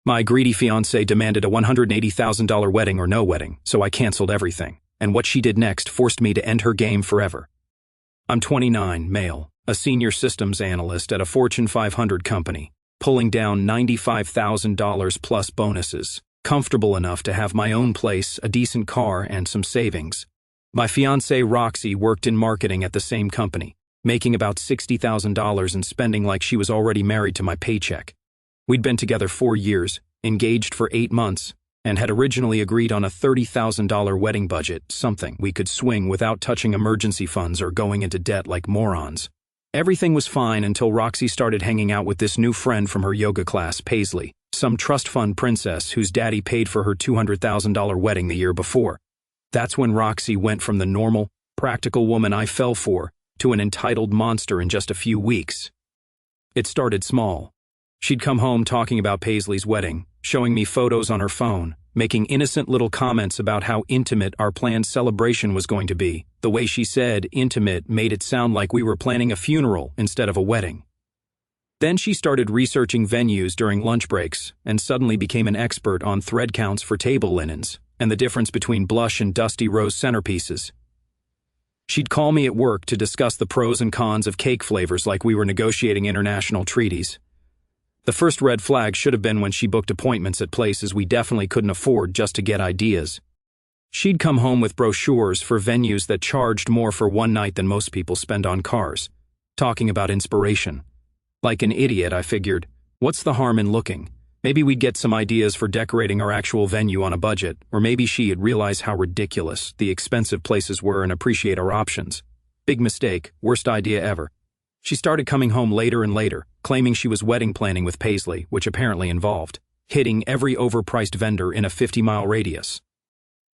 My greedy fiancé demanded a $180,000 wedding or no wedding, so I canceled everything, and what she did next forced me to end her game forever. I'm 29, male, a senior systems analyst at a Fortune 500 company, pulling down $95,000 plus bonuses, comfortable enough to have my own place, a decent car, and some savings. My fiancée Roxy worked in marketing at the same company, making about $60,000 and spending like she was already married to my paycheck. We'd been together 4 years, engaged for 8 months, and had originally agreed on a $30,000 wedding budget, something we could swing without touching emergency funds or going into debt like morons. Everything was fine until Roxy started hanging out with this new friend from her yoga class, Paisley, some trust fund princess whose daddy paid for her $200,000 wedding the year before. That's when Roxy went from the normal, practical woman I fell for to an entitled monster in just a few weeks. It started small. She'd come home talking about Paisley's wedding, showing me photos on her phone, making innocent little comments about how intimate our planned celebration was going to be. The way she said intimate made it sound like we were planning a funeral instead of a wedding. Then she started researching venues during lunch breaks and suddenly became an expert on thread counts for table linens and the difference between blush and dusty rose centerpieces. She'd call me at work to discuss the pros and cons of cake flavors like we were negotiating international treaties. The first red flag should have been when she booked appointments at places we definitely couldn't afford just to get ideas. She'd come home with brochures for venues that charged more for one night than most people spend on cars, talking about inspiration. Like an idiot, I figured, what's the harm in looking? Maybe we'd get some ideas for decorating our actual venue on a budget, or maybe she'd realize how ridiculous the expensive places were and appreciate our options. Big mistake, worst idea ever. She started coming home later and later, claiming she was wedding planning with Paisley, which apparently involved hitting every overpriced vendor in a 50-mile radius.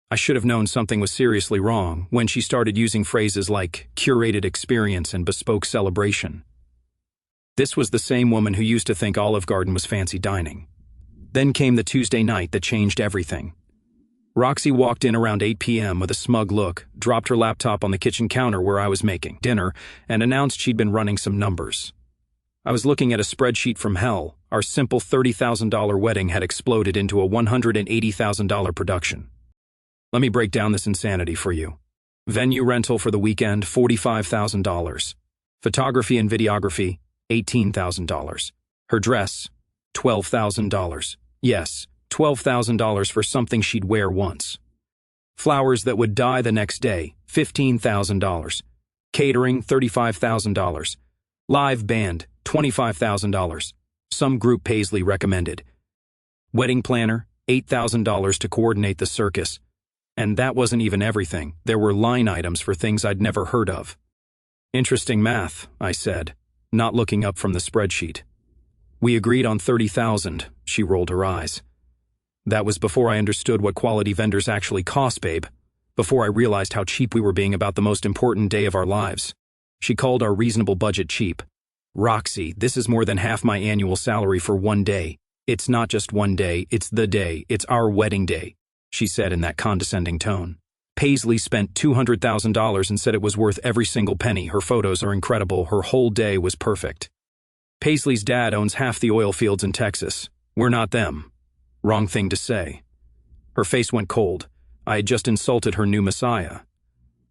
I should have known something was seriously wrong when she started using phrases like curated experience and bespoke celebration. This was the same woman who used to think Olive Garden was fancy dining. Then came the Tuesday night that changed everything. Roxy walked in around 8 p.m. with a smug look, dropped her laptop on the kitchen counter where I was making dinner, and announced she'd been running some numbers. I was looking at a spreadsheet from hell. Our simple $30,000 wedding had exploded into a $180,000 production. Let me break down this insanity for you. Venue rental for the weekend, $45,000. Photography and videography, $18,000. Her dress, $12,000. Yes, $12,000 for something she'd wear once. Flowers that would die the next day, $15,000. Catering, $35,000. Live band, $25,000. Some group Paisley recommended. Wedding planner, $8,000 to coordinate the circus. And that wasn't even everything. There were line items for things I'd never heard of. Interesting math, I said, not looking up from the spreadsheet. We agreed on $30,000, she rolled her eyes. That was before I understood what quality vendors actually cost, babe. Before I realized how cheap we were being about the most important day of our lives. She called our reasonable budget cheap. Roxy, this is more than half my annual salary for one day. It's not just one day, it's the day, it's our wedding day, she said in that condescending tone. Paisley spent $200,000 and said it was worth every single penny. Her photos are incredible. Her whole day was perfect. Paisley's dad owns half the oil fields in Texas. We're not them. Wrong thing to say. Her face went cold. I had just insulted her new messiah.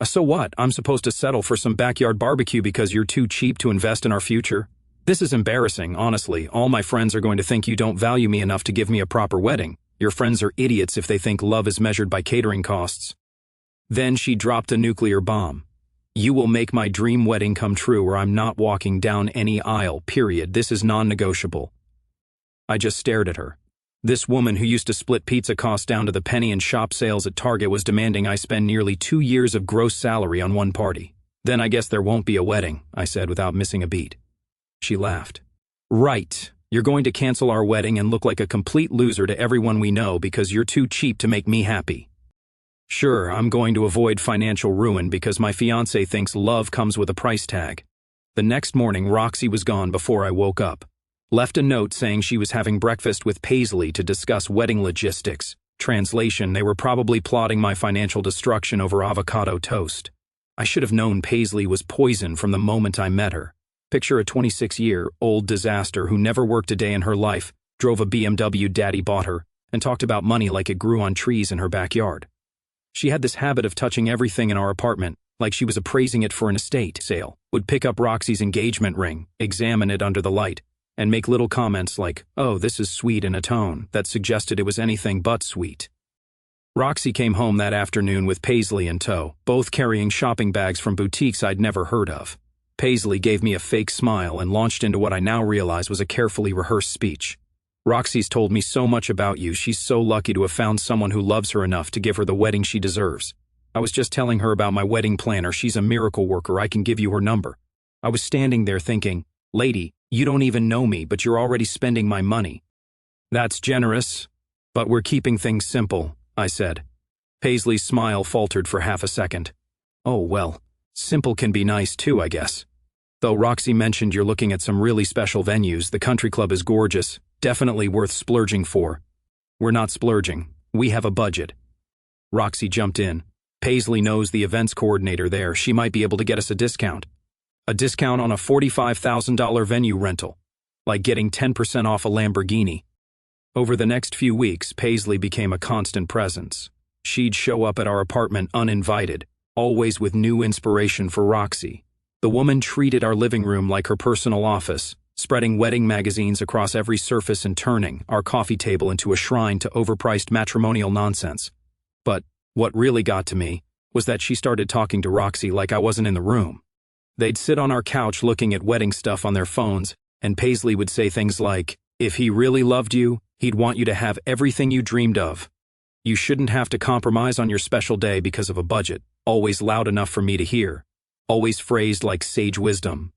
So what? I'm supposed to settle for some backyard barbecue because you're too cheap to invest in our future? This is embarrassing, honestly. All my friends are going to think you don't value me enough to give me a proper wedding. Your friends are idiots if they think love is measured by catering costs. Then she dropped a nuclear bomb. You will make my dream wedding come true or I'm not walking down any aisle, period. This is non-negotiable. I just stared at her. This woman who used to split pizza costs down to the penny in shop sales at Target was demanding I spend nearly 2 years of gross salary on one party. Then I guess there won't be a wedding, I said without missing a beat. She laughed. Right. You're going to cancel our wedding and look like a complete loser to everyone we know because you're too cheap to make me happy. Sure, I'm going to avoid financial ruin because my fiancé thinks love comes with a price tag. The next morning, Roxy was gone before I woke up. Left a note saying she was having breakfast with Paisley to discuss wedding logistics. Translation, they were probably plotting my financial destruction over avocado toast. I should have known Paisley was poison from the moment I met her. Picture a 26-year-old disaster who never worked a day in her life, drove a BMW Daddy bought her, and talked about money like it grew on trees in her backyard. She had this habit of touching everything in our apartment, like she was appraising it for an estate sale, would pick up Roxy's engagement ring, examine it under the light, and make little comments like, "Oh, this is sweet," in a tone that suggested it was anything but sweet. Roxy came home that afternoon with Paisley in tow, both carrying shopping bags from boutiques I'd never heard of. Paisley gave me a fake smile and launched into what I now realize was a carefully rehearsed speech. "Roxy's told me so much about you. She's so lucky to have found someone who loves her enough to give her the wedding she deserves. I was just telling her about my wedding planner. She's a miracle worker. I can give you her number." I was standing there thinking, "Lady, you don't even know me, but you're already spending my money." "That's generous, but we're keeping things simple," I said. Paisley's smile faltered for half a second. "Oh, well, simple can be nice too, I guess. Though Roxy mentioned you're looking at some really special venues. The country club is gorgeous, definitely worth splurging for." "We're not splurging. We have a budget." Roxy jumped in. "Paisley knows the events coordinator there. She might be able to get us a discount. A discount on a $45,000 venue rental. Like getting 10% off a Lamborghini." Over the next few weeks, Paisley became a constant presence. She'd show up at our apartment uninvited, always with new inspiration for Roxy. The woman treated our living room like her personal office, spreading wedding magazines across every surface and turning our coffee table into a shrine to overpriced matrimonial nonsense. But what really got to me was that she started talking to Roxy like I wasn't in the room. They'd sit on our couch looking at wedding stuff on their phones, and Paisley would say things like, "If he really loved you, he'd want you to have everything you dreamed of. You shouldn't have to compromise on your special day because of a budget," always loud enough for me to hear, always phrased like sage wisdom.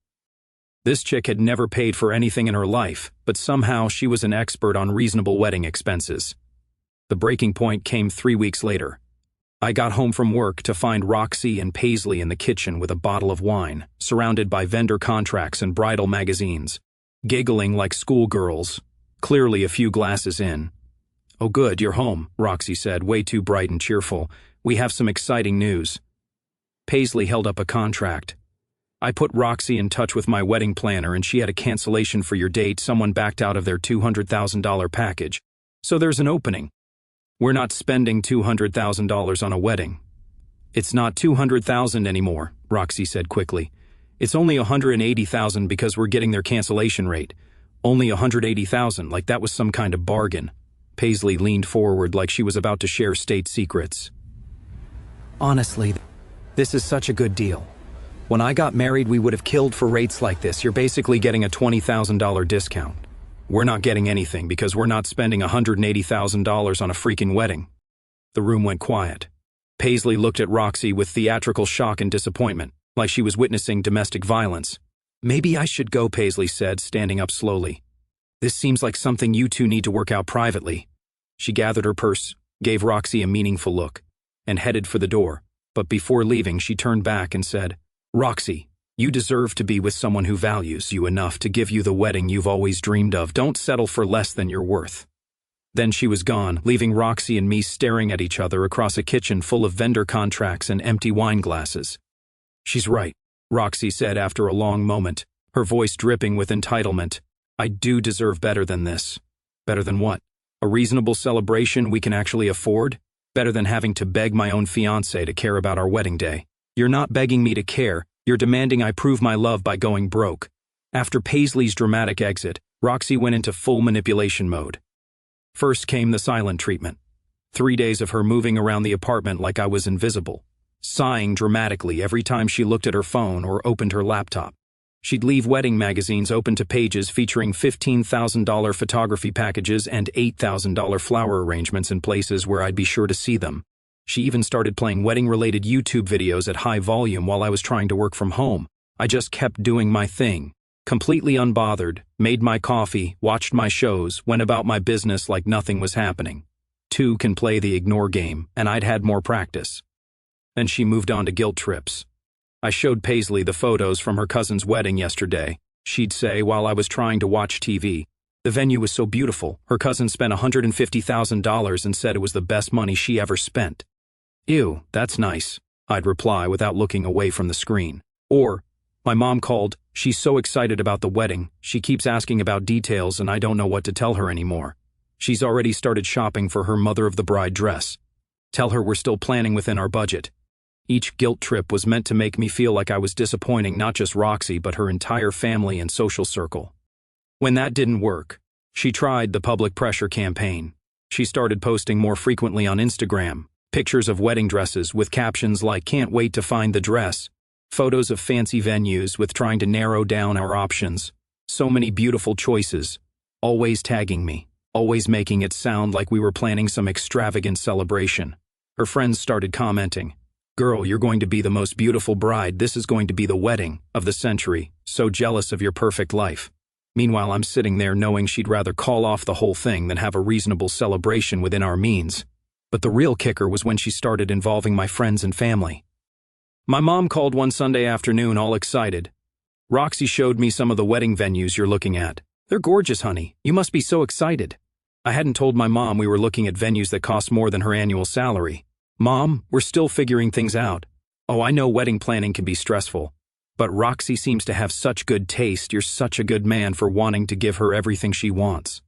This chick had never paid for anything in her life, but somehow she was an expert on reasonable wedding expenses. The breaking point came 3 weeks later. I got home from work to find Roxy and Paisley in the kitchen with a bottle of wine, surrounded by vendor contracts and bridal magazines, giggling like schoolgirls, clearly a few glasses in. "Oh good, you're home," Roxy said, way too bright and cheerful. "We have some exciting news." Paisley held up a contract. "I put Roxy in touch with my wedding planner and she had a cancellation for your date. Someone backed out of their $200,000 package. So there's an opening. We're not spending $200,000 on a wedding." "It's not $200,000 anymore," Roxy said quickly. "It's only $180,000 because we're getting their cancellation rate. Only $180,000, like that was some kind of bargain." Paisley leaned forward like she was about to share state secrets. "Honestly, this is such a good deal. When I got married, we would have killed for rates like this. You're basically getting a $20,000 discount. We're not getting anything because we're not spending $180,000 on a freaking wedding." The room went quiet. Paisley looked at Roxy with theatrical shock and disappointment, like she was witnessing domestic violence. "Maybe I should go," Paisley said, standing up slowly. "This seems like something you two need to work out privately." She gathered her purse, gave Roxy a meaningful look, and headed for the door. But before leaving, she turned back and said, "Roxy, you deserve to be with someone who values you enough to give you the wedding you've always dreamed of. Don't settle for less than you're worth." Then she was gone, leaving Roxy and me staring at each other across a kitchen full of vendor contracts and empty wine glasses. "She's right," Roxy said after a long moment, her voice dripping with entitlement. "I do deserve better than this." "Better than what? A reasonable celebration we can actually afford? Better than having to beg my own fiancé to care about our wedding day." "You're not begging me to care. You're demanding I prove my love by going broke." After Paisley's dramatic exit, Roxy went into full manipulation mode. First came the silent treatment. 3 days of her moving around the apartment like I was invisible, sighing dramatically every time she looked at her phone or opened her laptop. She'd leave wedding magazines open to pages featuring $15,000 photography packages and $8,000 flower arrangements in places where I'd be sure to see them. She even started playing wedding-related YouTube videos at high volume while I was trying to work from home. I just kept doing my thing, completely unbothered, made my coffee, watched my shows, went about my business like nothing was happening. Two can play the ignore game, and I'd had more practice. Then she moved on to guilt trips. I showed Paisley the photos from her cousin's wedding yesterday. She'd say while I was trying to watch TV, "The venue was so beautiful. Her cousin spent $150,000 and said it was the best money she ever spent." "Ew, that's nice," I'd reply without looking away from the screen. Or, "My mom called She's so excited about the wedding, she keeps asking about details and I don't know what to tell her anymore. She's already started shopping for her mother-of-the-bride dress. Tell her we're still planning within our budget. Each guilt trip was meant to make me feel like I was disappointing not just Roxy but her entire family and social circle. When that didn't work, she tried the public pressure campaign. She started posting more frequently on Instagram, pictures of wedding dresses with captions like "Can't wait to find the dress," photos of fancy venues with trying to narrow down our options. So many beautiful choices, always tagging me, always making it sound like we were planning some extravagant celebration. Her friends started commenting, "Girl, you're going to be the most beautiful bride. This is going to be the wedding of the century. So jealous of your perfect life." Meanwhile, I'm sitting there knowing she'd rather call off the whole thing than have a reasonable celebration within our means. But the real kicker was when she started involving my friends and family. My mom called one Sunday afternoon all excited. "Roxy showed me some of the wedding venues you're looking at. They're gorgeous, honey. You must be so excited." I hadn't told my mom we were looking at venues that cost more than her annual salary. "Mom, we're still figuring things out." "Oh, I know wedding planning can be stressful. But Roxy seems to have such good taste. You're such a good man for wanting to give her everything she wants."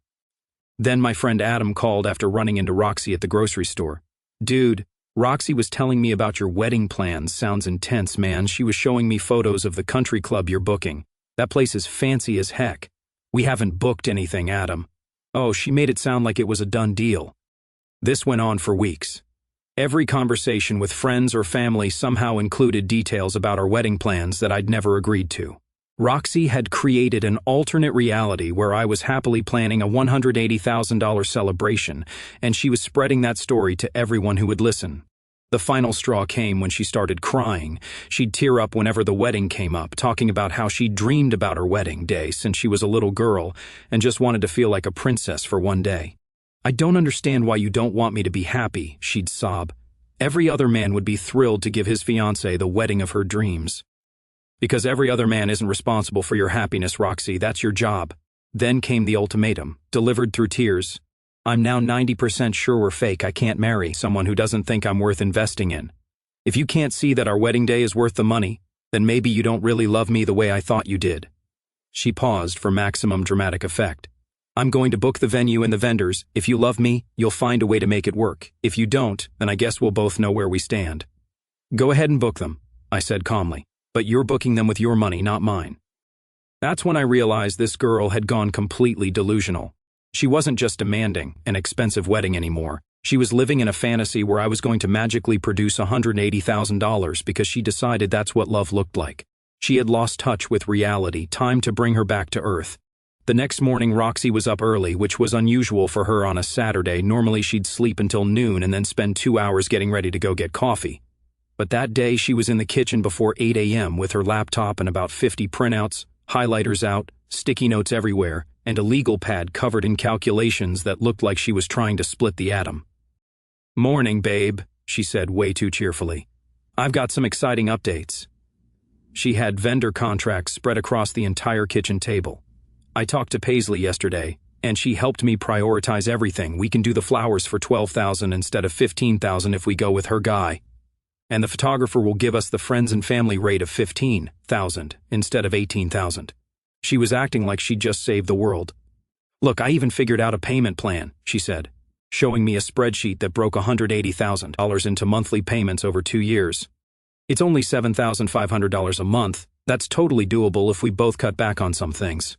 Then my friend Adam called after running into Roxy at the grocery store. "Dude, Roxy was telling me about your wedding plans. Sounds intense, man. She was showing me photos of the country club you're booking. That place is fancy as heck." "We haven't booked anything, Adam." "Oh, she made it sound like it was a done deal." This went on for weeks. Every conversation with friends or family somehow included details about our wedding plans that I'd never agreed to. Roxy had created an alternate reality where I was happily planning a $180,000 celebration, and she was spreading that story to everyone who would listen. The final straw came when she started crying. She'd tear up whenever the wedding came up, talking about how she dreamed about her wedding day since she was a little girl and just wanted to feel like a princess for one day. "I don't understand why you don't want me to be happy," she'd sob. "Every other man would be thrilled to give his fiancée the wedding of her dreams." "Because every other man isn't responsible for your happiness, Roxy. That's your job." Then came the ultimatum, delivered through tears. "I'm now 90% sure we're fake. I can't marry someone who doesn't think I'm worth investing in. If you can't see that our wedding day is worth the money, then maybe you don't really love me the way I thought you did." She paused for maximum dramatic effect. "I'm going to book the venue and the vendors. If you love me, you'll find a way to make it work. If you don't, then I guess we'll both know where we stand." "Go ahead and book them," I said calmly. "But you're booking them with your money, not mine." That's when I realized this girl had gone completely delusional. She wasn't just demanding an expensive wedding anymore. She was living in a fantasy where I was going to magically produce $180,000 because she decided that's what love looked like. She had lost touch with reality. Time to bring her back to earth. The next morning, Roxy was up early, which was unusual for her on a Saturday. Normally, she'd sleep until noon and then spend 2 hours getting ready to go get coffee. But that day, she was in the kitchen before 8 a.m. with her laptop and about 50 printouts, highlighters out, sticky notes everywhere, and a legal pad covered in calculations that looked like she was trying to split the atom. "Morning, babe," she said way too cheerfully. "I've got some exciting updates." She had vendor contracts spread across the entire kitchen table. "I talked to Paisley yesterday, and she helped me prioritize everything. We can do the flowers for $12,000 instead of $15,000 if we go with her guy. And the photographer will give us the friends and family rate of $15,000 instead of $18,000. She was acting like she'd just saved the world. "Look, I even figured out a payment plan," she said, showing me a spreadsheet that broke $180,000 into monthly payments over 2 years. "It's only $7,500 a month. That's totally doable if we both cut back on some things."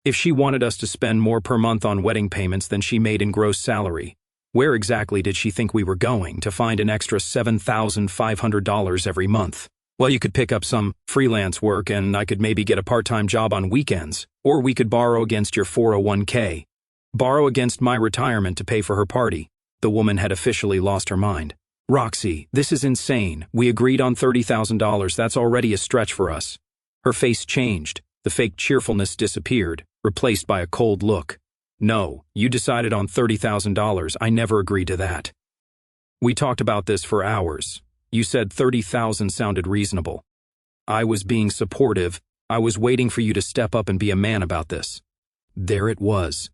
If she wanted us to spend more per month on wedding payments than she made in gross salary, where exactly did she think we were going to find an extra $7,500 every month? "Well, you could pick up some freelance work and I could maybe get a part-time job on weekends, or we could borrow against your 401k. Borrow against my retirement to pay for her party." The woman had officially lost her mind. "Roxy, this is insane. We agreed on $30,000. That's already a stretch for us." Her face changed. The fake cheerfulness disappeared, replaced by a cold look. "No, you decided on $30,000. I never agreed to that. We talked about this for hours. You said 30,000 sounded reasonable. I was being supportive. I was waiting for you to step up and be a man about this." There it was.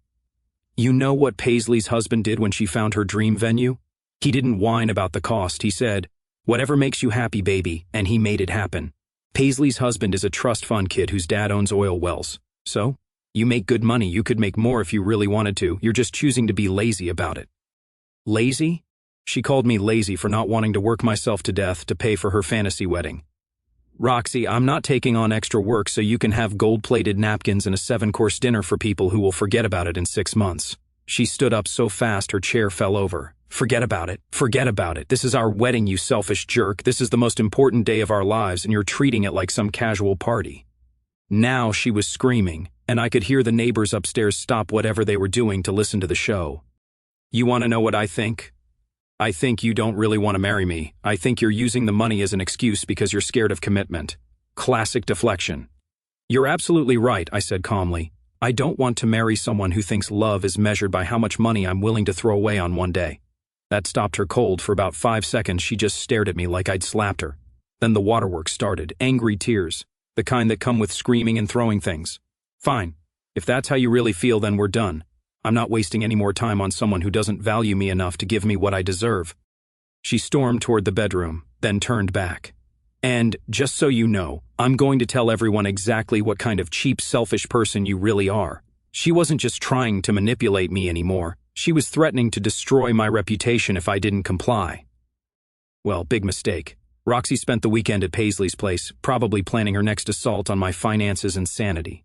You know what Paisley's husband did when she found her dream venue? He didn't whine about the cost. He said, "Whatever makes you happy, baby," and he made it happen. Paisley's husband is a trust fund kid whose dad owns oil wells. So? You make good money, you could make more if you really wanted to, you're just choosing to be lazy about it. Lazy? She called me lazy for not wanting to work myself to death to pay for her fantasy wedding. Roxy, I'm not taking on extra work so you can have gold-plated napkins and a 7-course dinner for people who will forget about it in 6 months. She stood up so fast her chair fell over. Forget about it. Forget about it. This is our wedding, you selfish jerk. This is the most important day of our lives and you're treating it like some casual party. Now she was screaming, and I could hear the neighbors upstairs stop whatever they were doing to listen to the show. You want to know what I think? I think you don't really want to marry me. I think you're using the money as an excuse because you're scared of commitment. Classic deflection. You're absolutely right, I said calmly. I don't want to marry someone who thinks love is measured by how much money I'm willing to throw away on one day. That stopped her cold. For about 5 seconds she just stared at me like I'd slapped her. Then the waterworks started, angry tears, the kind that come with screaming and throwing things. Fine. If that's how you really feel, then we're done. I'm not wasting any more time on someone who doesn't value me enough to give me what I deserve. She stormed toward the bedroom, then turned back. And, just so you know, I'm going to tell everyone exactly what kind of cheap, selfish person you really are. She wasn't just trying to manipulate me anymore. She was threatening to destroy my reputation if I didn't comply. Well, big mistake. Roxy spent the weekend at Paisley's place, probably planning her next assault on my finances and sanity.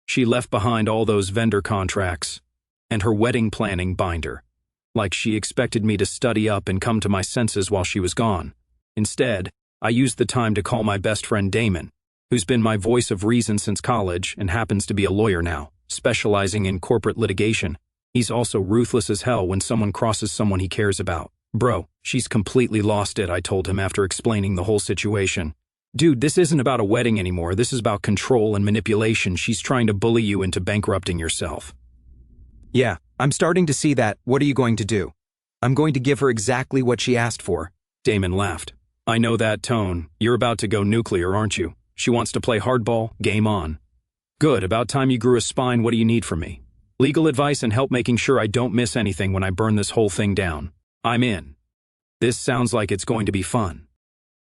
She left behind all those vendor contracts and her wedding planning binder, like she expected me to study up and come to my senses while she was gone. Instead, I used the time to call my best friend Damon, who's been my voice of reason since college and happens to be a lawyer now, specializing in corporate litigation. He's also ruthless as hell when someone crosses someone he cares about. Bro, she's completely lost it, I told him after explaining the whole situation. Dude, this isn't about a wedding anymore. This is about control and manipulation. She's trying to bully you into bankrupting yourself. Yeah, I'm starting to see that. What are you going to do? I'm going to give her exactly what she asked for. Damon laughed. I know that tone. You're about to go nuclear, aren't you? She wants to play hardball. Game on. Good, about time you grew a spine. What do you need from me? Legal advice and help making sure I don't miss anything when I burn this whole thing down. I'm in. This sounds like it's going to be fun.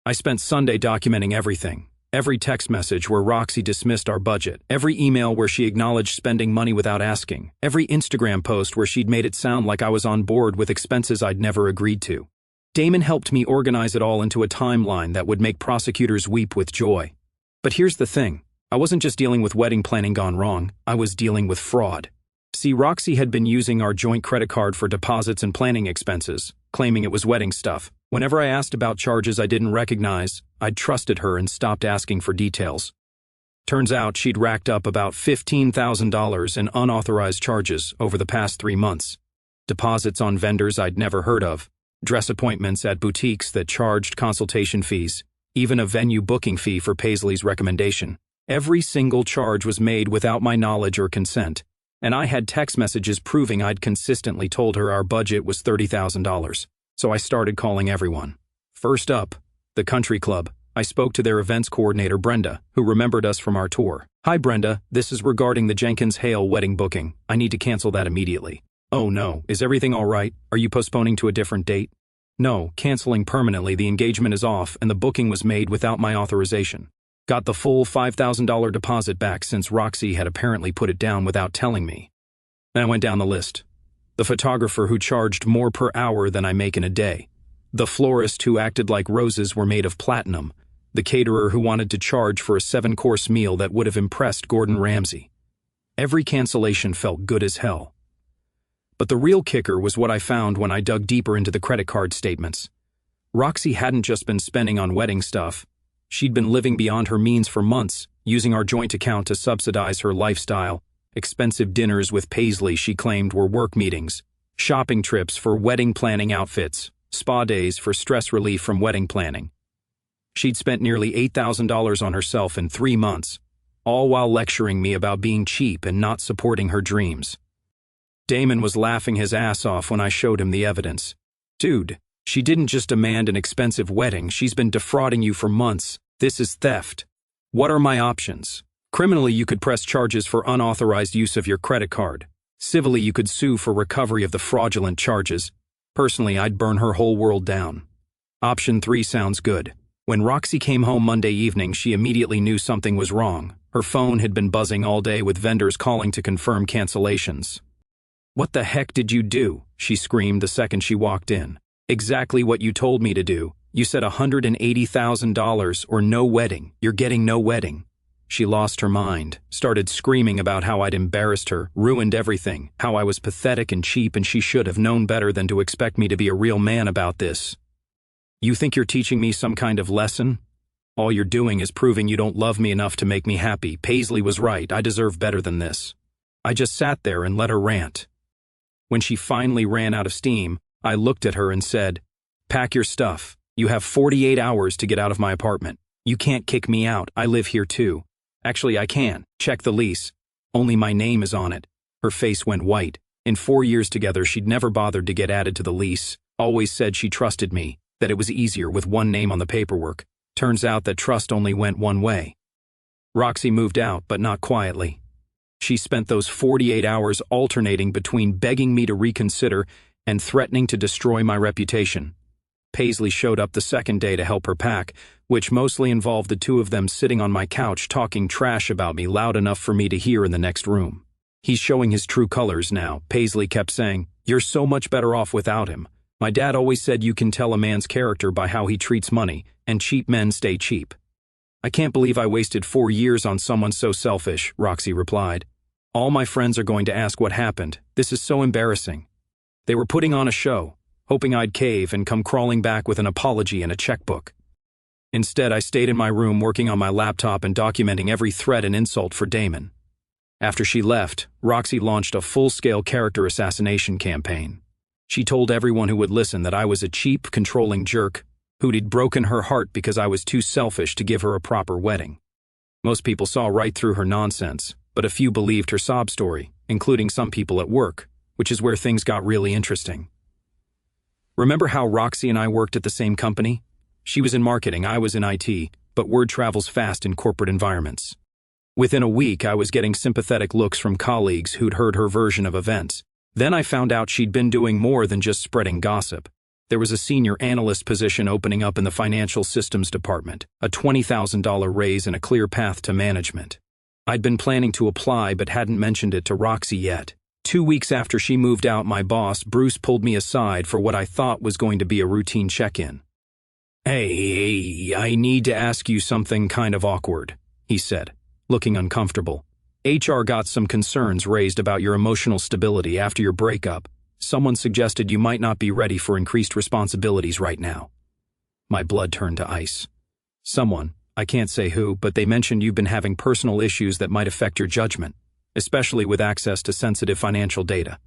I spent Sunday documenting everything. Every text message where Roxy dismissed our budget, every email where she acknowledged spending money without asking, every Instagram post where she'd made it sound like I was on board with expenses I'd never agreed to. Damon helped me organize it all into a timeline that would make prosecutors weep with joy. But here's the thing. I wasn't just dealing with wedding planning gone wrong, I was dealing with fraud. See, Roxy had been using our joint credit card for deposits and planning expenses, claiming it was wedding stuff. Whenever I asked about charges I didn't recognize, I'd trusted her and stopped asking for details. Turns out she'd racked up about $15,000 in unauthorized charges over the past 3 months. Deposits on vendors I'd never heard of, dress appointments at boutiques that charged consultation fees, even a venue booking fee for Paisley's recommendation. Every single charge was made without my knowledge or consent, and I had text messages proving I'd consistently told her our budget was $30,000. So I started calling everyone. First up, the country club. I spoke to their events coordinator, Brenda, who remembered us from our tour. Hi, Brenda. This is regarding the Jenkins-Hale wedding booking. I need to cancel that immediately. Oh no, is everything all right? Are you postponing to a different date? No, canceling permanently. The engagement is off and the booking was made without my authorization. Got the full $5,000 deposit back since Roxy had apparently put it down without telling me. Then I went down the list. The photographer who charged more per hour than I make in a day. The florist who acted like roses were made of platinum. The caterer who wanted to charge for a 7-course meal that would have impressed Gordon Ramsay. Every cancellation felt good as hell. But the real kicker was what I found when I dug deeper into the credit card statements. Roxy hadn't just been spending on wedding stuff. She'd been living beyond her means for months, using our joint account to subsidize her lifestyle. Expensive dinners with Paisley she claimed were work meetings, shopping trips for wedding planning outfits, spa days for stress relief from wedding planning. She'd spent nearly $8,000 on herself in 3 months, all while lecturing me about being cheap and not supporting her dreams. Damon was laughing his ass off when I showed him the evidence. Dude, she didn't just demand an expensive wedding, she's been defrauding you for months. This is theft. What are my options? Criminally, you could press charges for unauthorized use of your credit card. Civilly, you could sue for recovery of the fraudulent charges. Personally, I'd burn her whole world down. Option 3 sounds good. When Roxy came home Monday evening, she immediately knew something was wrong. Her phone had been buzzing all day with vendors calling to confirm cancellations. "What the heck did you do?" she screamed the second she walked in. "Exactly what you told me to do. You said $180,000 or no wedding. You're getting no wedding." She lost her mind, started screaming about how I'd embarrassed her, ruined everything, how I was pathetic and cheap and she should have known better than to expect me to be a real man about this. "You think you're teaching me some kind of lesson? All you're doing is proving you don't love me enough to make me happy. Paisley was right. I deserve better than this." I just sat there and let her rant. When she finally ran out of steam, I looked at her and said, "Pack your stuff. You have 48 hours to get out of my apartment. You can't kick me out. I live here too. Actually, I can. Check the lease. Only my name is on it." Her face went white. In 4 years together, she'd never bothered to get added to the lease. Always said she trusted me, that it was easier with one name on the paperwork. Turns out that trust only went one way. Roxy moved out, but not quietly. She spent those 48 hours alternating between begging me to reconsider and threatening to destroy my reputation. Paisley showed up the second day to help her pack, which mostly involved the two of them sitting on my couch talking trash about me loud enough for me to hear in the next room. "He's showing his true colors now," Paisley kept saying. "You're so much better off without him. My dad always said you can tell a man's character by how he treats money, and cheap men stay cheap." "I can't believe I wasted 4 years on someone so selfish," Roxy replied. "All my friends are going to ask what happened. This is so embarrassing. They were putting on a show, hoping I'd cave and come crawling back with an apology and a checkbook. Instead, I stayed in my room working on my laptop and documenting every threat and insult for Damon." After she left, Roxy launched a full-scale character assassination campaign. She told everyone who would listen that I was a cheap, controlling jerk who'd broken her heart because I was too selfish to give her a proper wedding. Most people saw right through her nonsense, but a few believed her sob story, including some people at work, which is where things got really interesting. Remember how Roxy and I worked at the same company? She was in marketing, I was in IT, but word travels fast in corporate environments. Within a week, I was getting sympathetic looks from colleagues who'd heard her version of events. Then I found out she'd been doing more than just spreading gossip. There was a senior analyst position opening up in the financial systems department, a $20,000 raise and a clear path to management. I'd been planning to apply but hadn't mentioned it to Roxy yet. 2 weeks after she moved out, my boss, Bruce, pulled me aside for what I thought was going to be a routine check-in. Hey, I need to ask you something kind of awkward," he said, looking uncomfortable. "HR got some concerns raised about your emotional stability after your breakup. Someone suggested you might not be ready for increased responsibilities right now." My blood turned to ice. "Someone, I can't say who, but they mentioned you've been having personal issues that might affect your judgment, especially with access to sensitive financial data."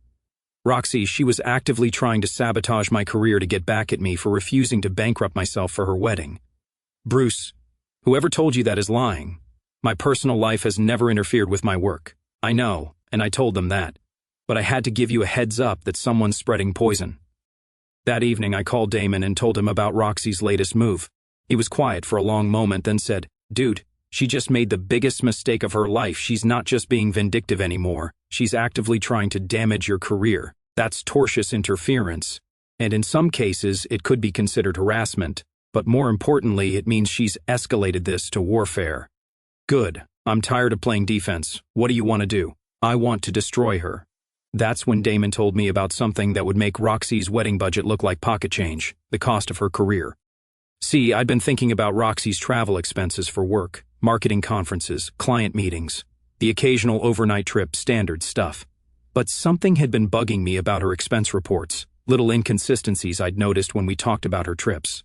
Roxy, she was actively trying to sabotage my career to get back at me for refusing to bankrupt myself for her wedding. "Bruce, whoever told you that is lying. My personal life has never interfered with my work. I know, and I told them that. But I had to give you a heads up that someone's spreading poison." That evening, I called Damon and told him about Roxy's latest move. He was quiet for a long moment, then said, "Dude, she just made the biggest mistake of her life. She's not just being vindictive anymore. She's actively trying to damage your career. That's tortious interference. And in some cases, it could be considered harassment. But more importantly, it means she's escalated this to warfare." "Good. I'm tired of playing defense. What do you want to do?" "I want to destroy her." That's when Damon told me about something that would make Roxy's wedding budget look like pocket change, the cost of her career. See, I'd been thinking about Roxy's travel expenses for work, marketing conferences, client meetings, the occasional overnight trip, standard stuff. But something had been bugging me about her expense reports, little inconsistencies I'd noticed when we talked about her trips.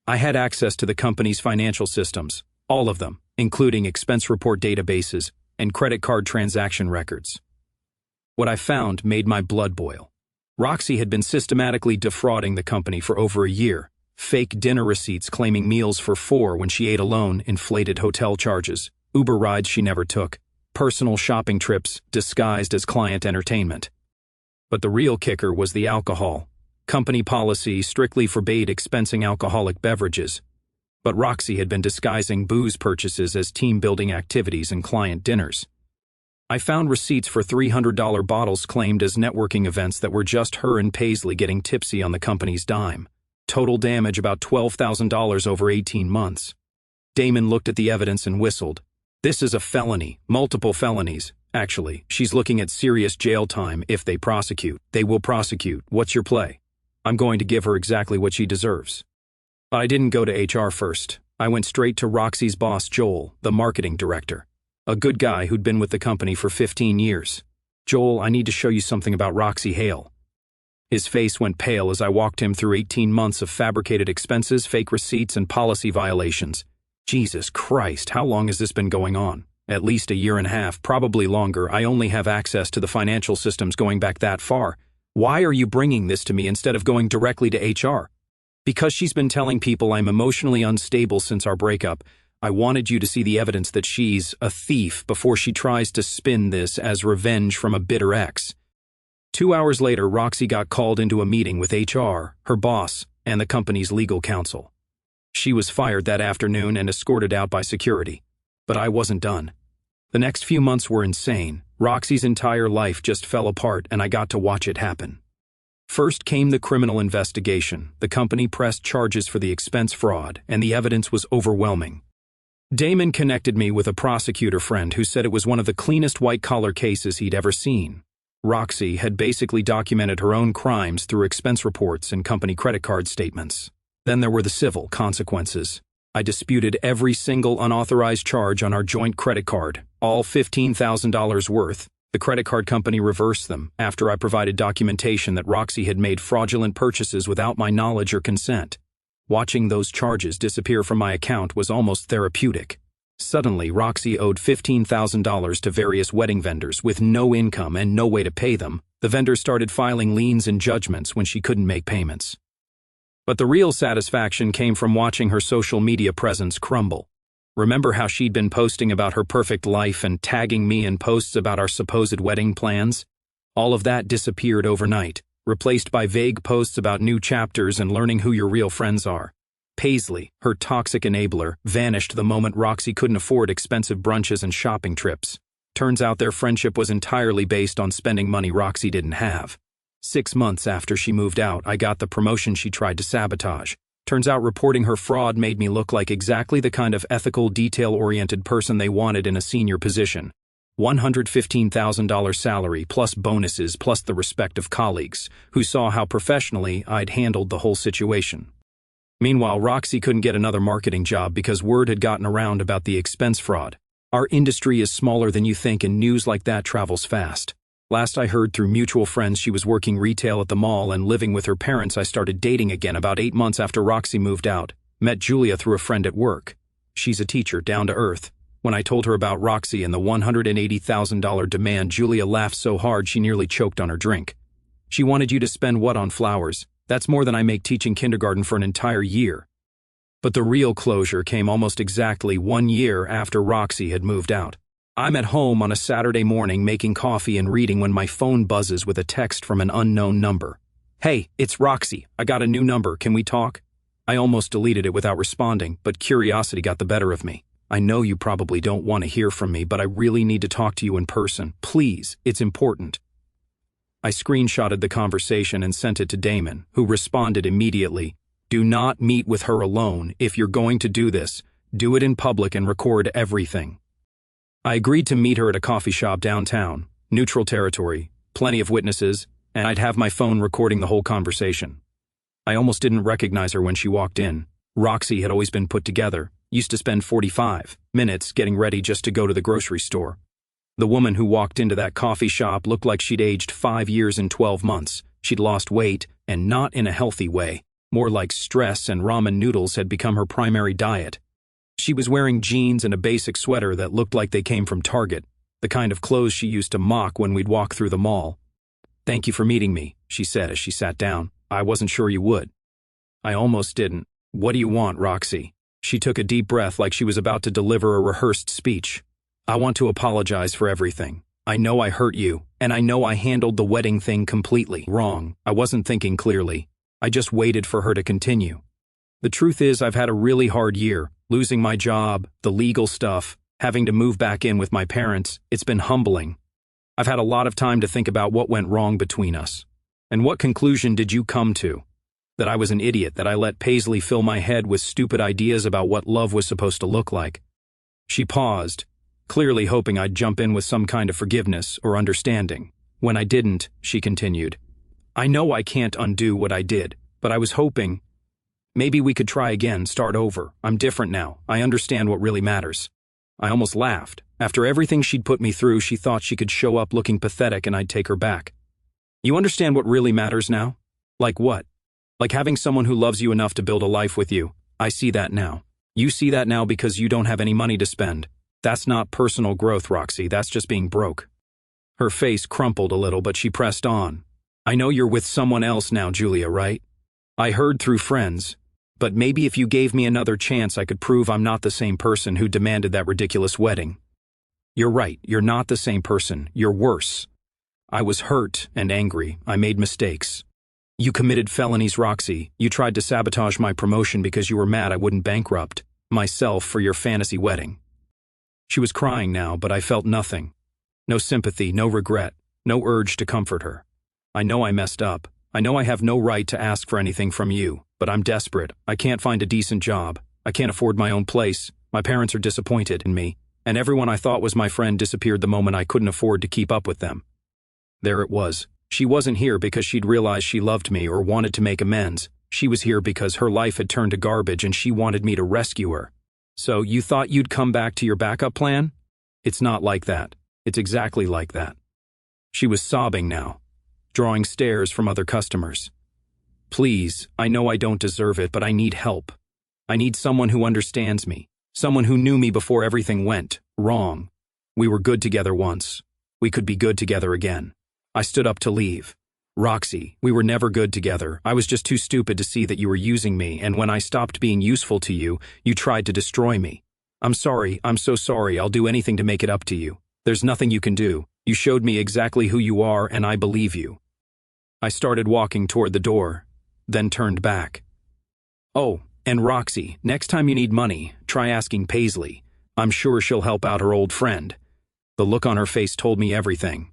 I had access to the company's financial systems, all of them, including expense report databases and credit card transaction records. What I found made my blood boil. Roxy had been systematically defrauding the company for over a year. Fake dinner receipts claiming meals for 4 when she ate alone, inflated hotel charges, Uber rides she never took, personal shopping trips disguised as client entertainment. But the real kicker was the alcohol. Company policy strictly forbade expensing alcoholic beverages, but Roxy had been disguising booze purchases as team-building activities and client dinners. I found receipts for $300 bottles claimed as networking events that were just her and Paisley getting tipsy on the company's dime. Total damage about $12,000 over 18 months. Damon looked at the evidence and whistled. This is a felony, multiple felonies. Actually, she's looking at serious jail time if they prosecute. They will prosecute. What's your play? I'm going to give her exactly what she deserves. I didn't go to HR first. I went straight to Roxy's boss, Joel, the marketing director. A good guy who'd been with the company for 15 years. Joel, I need to show you something about Roxy Hale. His face went pale as I walked him through 18 months of fabricated expenses, fake receipts, and policy violations. Jesus Christ, how long has this been going on? At least a year and a half, probably longer. I only have access to the financial systems going back that far. Why are you bringing this to me instead of going directly to HR? Because she's been telling people I'm emotionally unstable since our breakup. I wanted you to see the evidence that she's a thief before she tries to spin this as revenge from a bitter ex. 2 hours later, Roxy got called into a meeting with HR, her boss, and the company's legal counsel. She was fired that afternoon and escorted out by security. But I wasn't done. The next few months were insane. Roxy's entire life just fell apart, and I got to watch it happen. First came the criminal investigation. The company pressed charges for the expense fraud, and the evidence was overwhelming. Damon connected me with a prosecutor friend who said it was one of the cleanest white-collar cases he'd ever seen. Roxy had basically documented her own crimes through expense reports and company credit card statements. Then there were the civil consequences. I disputed every single unauthorized charge on our joint credit card, all $15,000 worth. The credit card company reversed them after I provided documentation that Roxy had made fraudulent purchases without my knowledge or consent. Watching those charges disappear from my account was almost therapeutic. Suddenly, Roxy owed $15,000 to various wedding vendors with no income and no way to pay them. The vendors started filing liens and judgments when she couldn't make payments. But the real satisfaction came from watching her social media presence crumble. Remember how she'd been posting about her perfect life and tagging me in posts about our supposed wedding plans? All of that disappeared overnight, replaced by vague posts about new chapters and learning who your real friends are. Paisley, her toxic enabler, vanished the moment Roxy couldn't afford expensive brunches and shopping trips. Turns out their friendship was entirely based on spending money Roxy didn't have. 6 months after she moved out, I got the promotion she tried to sabotage. Turns out reporting her fraud made me look like exactly the kind of ethical, detail-oriented person they wanted in a senior position. $115,000 salary plus bonuses plus the respect of colleagues, who saw how professionally I'd handled the whole situation. Meanwhile, Roxy couldn't get another marketing job because word had gotten around about the expense fraud. Our industry is smaller than you think, and news like that travels fast. Last I heard through mutual friends, she was working retail at the mall and living with her parents. I started dating again about 8 months after Roxy moved out. Met Julia through a friend at work. She's a teacher, down to earth. When I told her about Roxy and the $180,000 demand, Julia laughed so hard she nearly choked on her drink. She wanted you to spend what on flowers? That's more than I make teaching kindergarten for an entire year. But the real closure came almost exactly 1 year after Roxy had moved out. I'm at home on a Saturday morning making coffee and reading when my phone buzzes with a text from an unknown number. Hey, it's Roxy. I got a new number. Can we talk? I almost deleted it without responding, but curiosity got the better of me. I know you probably don't want to hear from me, but I really need to talk to you in person. Please, it's important. I screenshotted the conversation and sent it to Damon, who responded immediately. Do not meet with her alone. If you're going to do this, do it in public and record everything. I agreed to meet her at a coffee shop downtown, neutral territory, plenty of witnesses, and I'd have my phone recording the whole conversation. I almost didn't recognize her when she walked in. Roxy had always been put together, used to spend 45 minutes getting ready just to go to the grocery store. The woman who walked into that coffee shop looked like she'd aged 5 years and 12 months. She'd lost weight, and not in a healthy way. More like stress and ramen noodles had become her primary diet. She was wearing jeans and a basic sweater that looked like they came from Target, the kind of clothes she used to mock when we'd walk through the mall. Thank you for meeting me, she said as she sat down. I wasn't sure you would. I almost didn't. What do you want, Roxy? She took a deep breath like she was about to deliver a rehearsed speech. I want to apologize for everything. I know I hurt you, and I know I handled the wedding thing completely wrong. I wasn't thinking clearly. I just waited for her to continue. The truth is, I've had a really hard year. Losing my job, the legal stuff, having to move back in with my parents, it's been humbling. I've had a lot of time to think about what went wrong between us. And what conclusion did you come to? That I was an idiot, that I let Paisley fill my head with stupid ideas about what love was supposed to look like. She paused, clearly hoping I'd jump in with some kind of forgiveness or understanding. When I didn't, she continued, I know I can't undo what I did, but I was hoping maybe we could try again, start over. I'm different now. I understand what really matters. I almost laughed. After everything she'd put me through, she thought she could show up looking pathetic and I'd take her back. You understand what really matters now? Like what? Like having someone who loves you enough to build a life with you. I see that now. You see that now because you don't have any money to spend. That's not personal growth, Roxy. That's just being broke. Her face crumpled a little, but she pressed on. I know you're with someone else now, Julia, right? I heard through friends. But maybe if you gave me another chance, I could prove I'm not the same person who demanded that ridiculous wedding. You're right. You're not the same person. You're worse. I was hurt and angry. I made mistakes. You committed felonies, Roxy. You tried to sabotage my promotion because you were mad I wouldn't bankrupt myself for your fantasy wedding. She was crying now, but I felt nothing. No sympathy, no regret, no urge to comfort her. I know I messed up. I know I have no right to ask for anything from you, but I'm desperate. I can't find a decent job. I can't afford my own place. My parents are disappointed in me, and everyone I thought was my friend disappeared the moment I couldn't afford to keep up with them. There it was. She wasn't here because she'd realized she loved me or wanted to make amends. She was here because her life had turned to garbage and she wanted me to rescue her. So you thought you'd come back to your backup plan? It's not like that. It's exactly like that. She was sobbing now, drawing stares from other customers. Please, I know I don't deserve it, but I need help. I need someone who understands me, someone who knew me before everything went wrong. We were good together once. We could be good together again. I stood up to leave. Roxy, we were never good together. I was just too stupid to see that you were using me, and when I stopped being useful to you, you tried to destroy me. I'm sorry. I'm so sorry. I'll do anything to make it up to you. There's nothing you can do. You showed me exactly who you are, and I believe you. I started walking toward the door, then turned back. Oh, and Roxy, next time you need money, try asking Paisley. I'm sure she'll help out her old friend. The look on her face told me everything.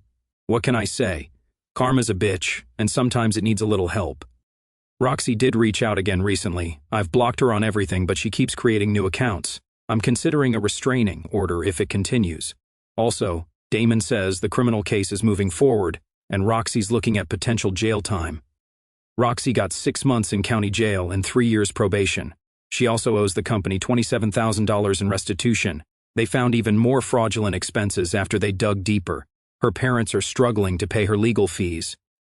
What can I say? Karma's a bitch, and sometimes it needs a little help. Roxy did reach out again recently. I've blocked her on everything, but she keeps creating new accounts. I'm considering a restraining order if it continues. Also, Damon says the criminal case is moving forward, and Roxy's looking at potential jail time. Roxy got 6 months in county jail and 3 years probation. She also owes the company $27,000 in restitution. They found even more fraudulent expenses after they dug deeper. Her parents are struggling to pay her legal fees.